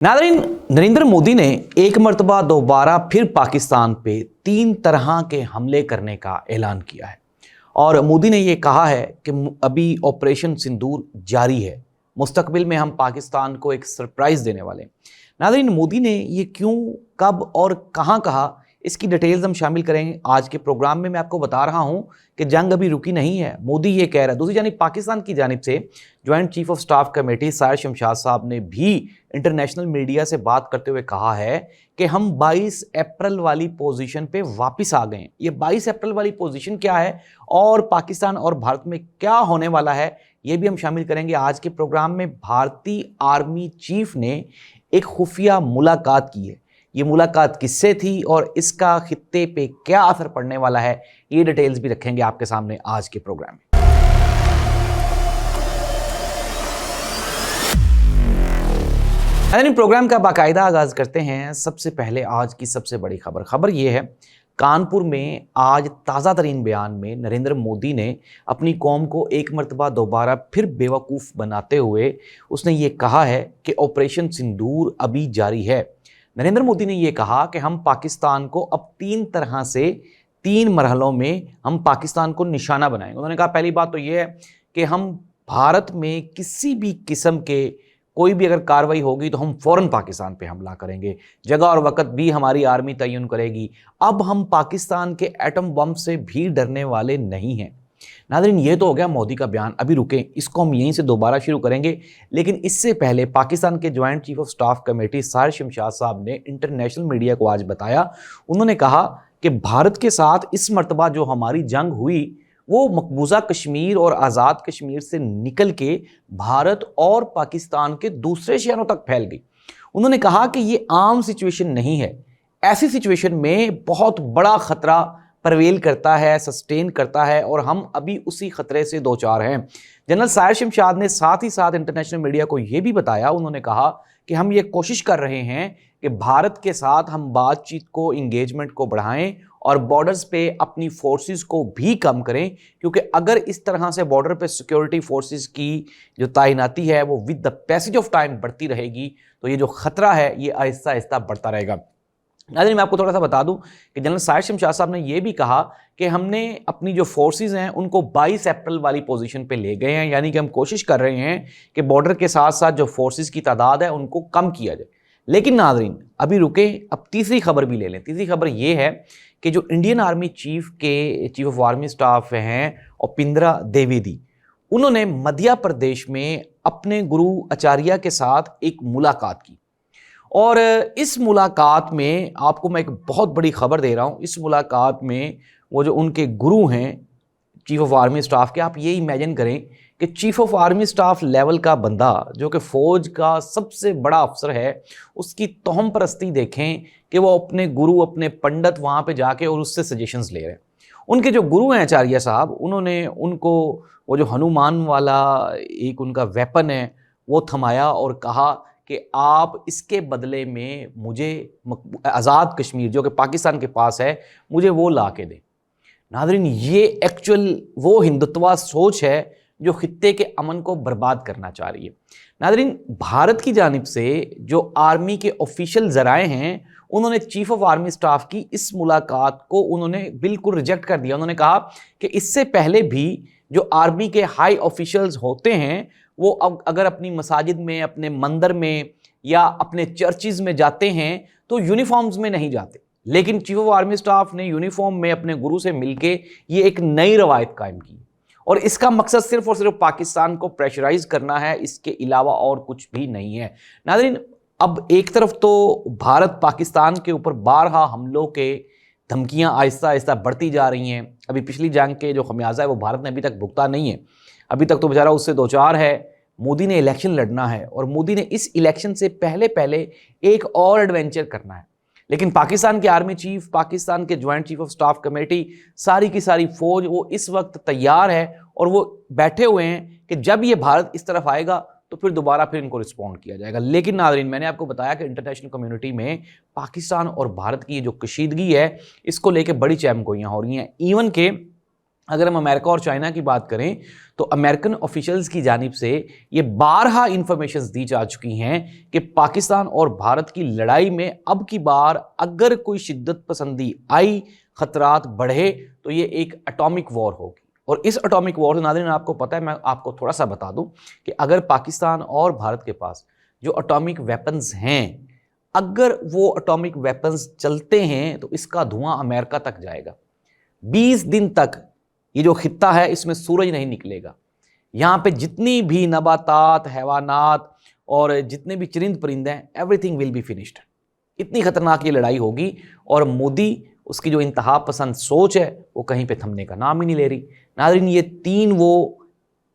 नाज़रीन, नरेंद्र मोदी ने एक मरतबा दोबारा फिर पाकिस्तान पे 3 तरह के हमले करने का ऐलान किया है और मोदी ने ये कहा है कि अभी ऑपरेशन सिंदूर जारी है। मुस्तकबिल में हम पाकिस्तान को एक सरप्राइज़ देने वाले हैं। नाज़रीन, मोदी ने ये क्यों, कब और कहाँ कहा, इसकी डिटेल्स हम शामिल करेंगे आज के प्रोग्राम में। मैं आपको बता रहा हूँ कि जंग अभी रुकी नहीं है, मोदी ये कह रहा है। दूसरी जानिब पाकिस्तान की जानिब से joint chief of staff committee Sahir Shamshad साहब ने भी इंटरनेशनल मीडिया से बात करते हुए कहा है कि हम 22 अप्रैल वाली पोजीशन पे वापस आ गए हैं। ये 22 अप्रैल वाली पोजीशन क्या है और पाकिस्तान और भारत में क्या होने वाला है, ये भी हम शामिल करेंगे आज के प्रोग्राम में। भारतीय आर्मी चीफ ने एक खुफिया मुलाकात की है। ये मुलाकात किससे थी और इसका खित्ते पे क्या असर पड़ने वाला है, ये डिटेल्स भी रखेंगे आपके सामने आज के प्रोग्राम में। प्रोग्राम का बाकायदा आगाज करते हैं। सबसे पहले आज की सबसे बड़ी खबर ये है, कानपुर में आज ताज़ा तरीन बयान में नरेंद्र मोदी ने अपनी कौम को एक मरतबा दोबारा फिर बेवकूफ़ बनाते हुए उसने ये कहा है कि ऑपरेशन सिंदूर अभी जारी है। नरेंद्र मोदी ने ये कहा कि हम पाकिस्तान को अब 3 तरह से 3 मरहलों में हम पाकिस्तान को निशाना बनाएंगे। उन्होंने कहा पहली बात तो ये है कि हम भारत में किसी भी किस्म के कोई भी अगर कार्रवाई होगी तो हम फ़ौरन पाकिस्तान पे हमला करेंगे, जगह और वक्त भी हमारी आर्मी तयन करेगी। अब हम पाकिस्तान के एटम बम से भी डरने वाले नहीं हैं। नाज़रीन, ये तो हो गया मोदी का बयान, अभी रुकें, इसको हम यहीं से दोबारा शुरू करेंगे। लेकिन इससे पहले पाकिस्तान के joint chief of staff committee Sahir Shamshad साहब ने इंटरनेशनल मीडिया को आज बताया, उन्होंने कहा कि भारत के साथ इस मरतबा जो हमारी जंग हुई वो मकबूजा कश्मीर और आज़ाद कश्मीर से निकल के भारत और पाकिस्तान के दूसरे शहरों तक फैल गई। उन्होंने कहा कि ये आम सिचुएशन नहीं है, ऐसी सिचुएशन में बहुत बड़ा ख़तरा परवेल करता है, सस्टेन करता है और हम अभी उसी ख़तरे से दो चार हैं। जनरल साहिर शमशाद ने साथ ही साथ इंटरनेशनल मीडिया को ये भी बताया, उन्होंने कहा कि हम ये कोशिश कर रहे हैं कि भारत के साथ हम बातचीत को, इंगेजमेंट को बढ़ाएं और बॉर्डर्स पे अपनी फोर्सेस को भी कम करें, क्योंकि अगर इस तरह से बॉर्डर पे सिक्योरिटी फोर्सेस की जो तैनाती है वो with the passage of time बढ़ती रहेगी तो ये जो ख़तरा है ये आहिस्ता आहिस्ता बढ़ता रहेगा। नाज़रीन, मैं आपको थोड़ा सा बता दूं कि जनरल साहिर शमशाद साहब ने ये भी कहा कि हमने अपनी जो फोर्सेस हैं उनको 22 अप्रैल वाली पोजीशन पे ले गए हैं, यानी कि हम कोशिश कर रहे हैं कि बॉर्डर के साथ साथ जो फोर्सेस की तादाद है उनको कम किया जाए। लेकिन नाज़रीन, अभी रुके, अब तीसरी खबर भी ले लें। तीसरी खबर ये है कि जो Indian army chief of army staff हैं उपिंद्रा द्विवेदी, उन्होंने मध्य प्रदेश में अपने गुरु आचार्य के साथ एक मुलाकात की और इस मुलाकात में आपको मैं एक बहुत बड़ी खबर दे रहा हूँ। इस मुलाकात में वो जो उनके गुरु हैं चीफ ऑफ आर्मी स्टाफ के, आप ये इमेजिन करें कि chief of army staff level का बंदा जो कि फ़ौज का सबसे बड़ा अफसर है, उसकी तोहम परस्ती देखें कि वो अपने गुरु, अपने पंडित वहाँ पे जाके और उससे सजेशंस ले रहे हैं। उनके जो गुरु हैं आचार्य साहब, उन्होंने उनको वो जो हनुमान वाला एक उनका वेपन है वो थमाया और कहा कि आप इसके बदले में मुझे आज़ाद कश्मीर जो कि पाकिस्तान के पास है, मुझे वो ला के दें। नाज़रीन, ये एक्चुअल वो हिंदुत्वा सोच है जो खित्ते के अमन को बर्बाद करना चाह रही है। नाज़रीन, भारत की जानिब से जो आर्मी के ऑफिशियल ज़राए हैं, उन्होंने चीफ ऑफ आर्मी स्टाफ की इस मुलाकात को उन्होंने बिल्कुल रिजेक्ट कर दिया। उन्होंने कहा कि इससे पहले भी जो आर्मी के हाई ऑफिशियल्स होते हैं वो अब अगर अपनी मसाजिद में, अपने मंदिर में या अपने चर्चिज़ में जाते हैं तो यूनिफॉर्म्स में नहीं जाते, लेकिन चीफ ऑफ आर्मी स्टाफ ने यूनिफॉर्म में अपने गुरु से मिलके ये एक नई रवायत कायम की और इसका मकसद सिर्फ और सिर्फ पाकिस्तान को प्रेशराइज करना है, इसके अलावा और कुछ भी नहीं है। नाज़रीन, अब एक तरफ तो भारत पाकिस्तान के ऊपर बारहा हमलों के धमकियां आहिस्ता आहिस्ता बढ़ती जा रही हैं। अभी पिछली जंग के जो खमियाजा है वो भारत ने अभी तक भुगता नहीं है, अभी तक तो बेचारा उससे दो चार है। मोदी ने इलेक्शन लड़ना है और मोदी ने इस इलेक्शन से पहले एक और एडवेंचर करना है, लेकिन पाकिस्तान के आर्मी चीफ, पाकिस्तान के joint chief of staff committee, सारी की सारी फौज वो इस वक्त तैयार है और वो बैठे हुए हैं कि जब ये भारत इस तरफ आएगा तो फिर दोबारा फिर इनको रिस्पॉन्ड किया जाएगा। लेकिन नाज़रीन, मैंने आपको बताया कि इंटरनेशनल कम्युनिटी में पाकिस्तान और भारत की ये जो कशीदगी है, इसको लेके बड़ी चहमगोइयाँ हो रही हैं। इवन के اگر ہم امریکہ اور چائنا کی بات کریں تو امریکن آفیشلز کی جانب سے یہ بارہا انفارمیشنز دی جا چکی ہیں کہ پاکستان اور بھارت کی لڑائی میں اب کی بار اگر کوئی شدت پسندی آئی، خطرات بڑھے، تو یہ ایک اٹامک وار ہوگی۔ اور اس اٹامک وار سے ناظرین آپ کو پتہ ہے، میں آپ کو تھوڑا سا بتا دوں کہ اگر پاکستان اور بھارت کے پاس جو اٹامک ویپنز ہیں، اگر وہ اٹامک ویپنز چلتے ہیں تو اس کا دھواں امریکہ تک جائے گا۔ 20 دن تک یہ جو خطہ ہے اس میں سورج نہیں نکلے گا۔ یہاں پہ جتنی بھی نباتات، حیوانات اور جتنے بھی چرند پرند ہیں، everything will be finished. اتنی خطرناک یہ لڑائی ہوگی، اور مودی اس کی جو انتہا پسند سوچ ہے وہ کہیں پہ تھمنے کا نام ہی نہیں لے رہی۔ ناظرین یہ تین وہ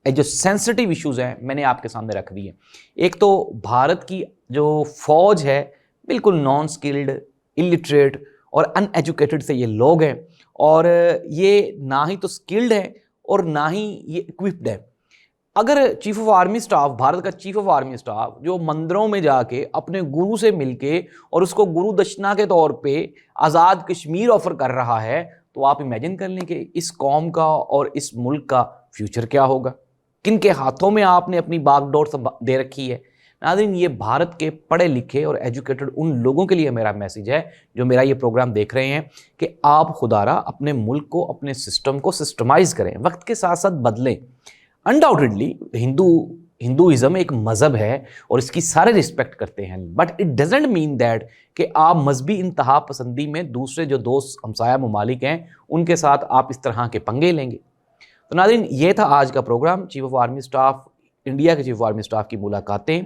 جو سینسٹیو ایشوز ہیں میں نے آپ کے سامنے رکھ دی ہیں۔ ایک تو بھارت کی جو فوج ہے بالکل نان سکلڈ، الٹریٹ اور ان ایجوکیٹڈ سے یہ لوگ ہیں، اور یہ نہ ہی تو سکلڈ ہے اور نہ ہی یہ اکوپڈ ہے۔ اگر chief of army staff, Bharat کا چیف آف آرمی سٹاف جو مندروں میں جا کے اپنے گرو سے مل کے اور اس کو گرو دشنا کے طور پہ آزاد کشمیر آفر کر رہا ہے، تو آپ امیجن کر لیں کہ اس قوم کا اور اس ملک کا فیوچر کیا ہوگا، کن کے ہاتھوں میں آپ نے اپنی باغ ڈور دے رکھی ہے۔ ناظرین یہ بھارت کے پڑھے لکھے اور ایجوکیٹڈ ان لوگوں کے لیے میرا میسیج ہے جو میرا یہ پروگرام دیکھ رہے ہیں کہ آپ خدارا اپنے ملک کو، اپنے سسٹم کو سسٹمائز کریں، وقت کے ساتھ ساتھ بدلیں۔ انڈاؤٹڈلی ہندوازم ایک مذہب ہے اور اس کی سارے رسپیکٹ کرتے ہیں، but it doesn't mean that کہ آپ مذہبی انتہا پسندی میں دوسرے جو دوست ہمسایہ ممالک ہیں ان کے ساتھ آپ اس طرح کے پنگے لیں گے۔ تو ناظرین یہ تھا آج کا programme, chief of army staff, India کے چیف آف آرمی سٹاف کی ملاقاتیں،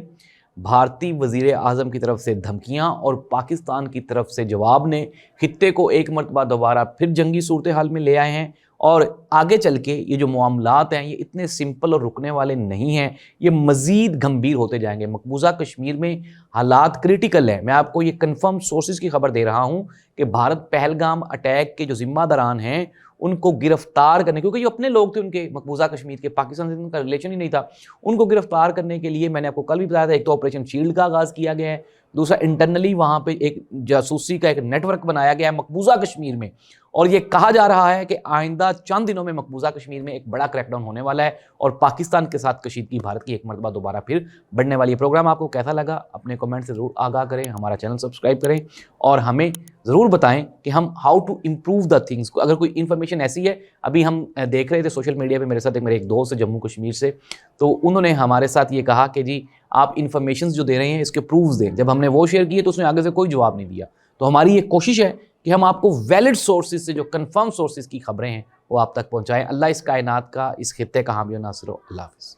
بھارتی وزیر اعظم کی طرف سے دھمکیاں اور پاکستان کی طرف سے جواب نے خطے کو ایک مرتبہ دوبارہ پھر جنگی صورتحال میں لے آئے ہیں، اور آگے چل کے یہ جو معاملات ہیں یہ اتنے سمپل اور رکنے والے نہیں ہیں، یہ مزید گمبھیر ہوتے جائیں گے۔ مقبوضہ کشمیر میں حالات کریٹیکل ہیں۔ میں آپ کو یہ کنفرم سورسز کی خبر دے رہا ہوں کہ بھارت پہلگام اٹیک کے جو ذمہ داران ہیں ان کو گرفتار کرنے، کیونکہ یہ اپنے لوگ تھے ان کے مقبوضہ کشمیر کے، پاکستان سے ان کا ریلیشن ہی نہیں تھا، ان کو گرفتار کرنے کے لیے میں نے آپ کو کل بھی بتایا تھا، ایک تو آپریشن شیلڈ کا آغاز کیا گیا ہے، دوسرا انٹرنلی وہاں پہ ایک جاسوسی کا ایک نیٹ ورک بنایا گیا ہے مقبوضہ کشمیر میں، اور یہ کہا جا رہا ہے کہ آئندہ چند دنوں میں مقبوضہ کشمیر میں ایک بڑا کریک ڈاؤن ہونے والا ہے، اور پاکستان کے ساتھ کشیدگی بھارت کی ایک مرتبہ دوبارہ پھر بڑھنے والی ہے۔ پروگرام آپ کو کیسا لگا اپنے کمنٹ سے ضرور آگاہ کریں، ہمارا چینل سبسکرائب کریں، اور ہمیں ضرور بتائیں کہ ہم how to improve the things. اگر کوئی انفارمیشن ایسی ہے، ابھی ہم دیکھ رہے تھے سوشل میڈیا پہ میرے ساتھ میرے ایک دوست ہے جموں کشمیر سے، تو انہوں نے ہمارے ساتھ یہ کہا کہ جی آپ انفارمیشنز جو دے رہے ہیں اس کے پروفز دیں۔ جب ہم نے وہ شیئر کیے تو اس نے آگے سے کوئی جواب نہیں دیا۔ تو ہماری یہ کوشش ہے کہ ہم آپ کو ویلڈ سورسز سے، جو کنفرم سورسز کی خبریں ہیں وہ آپ تک پہنچائیں۔ اللہ اس کائنات کا، اس خطے کا حامی و ناصر ہو۔ اللہ حافظ۔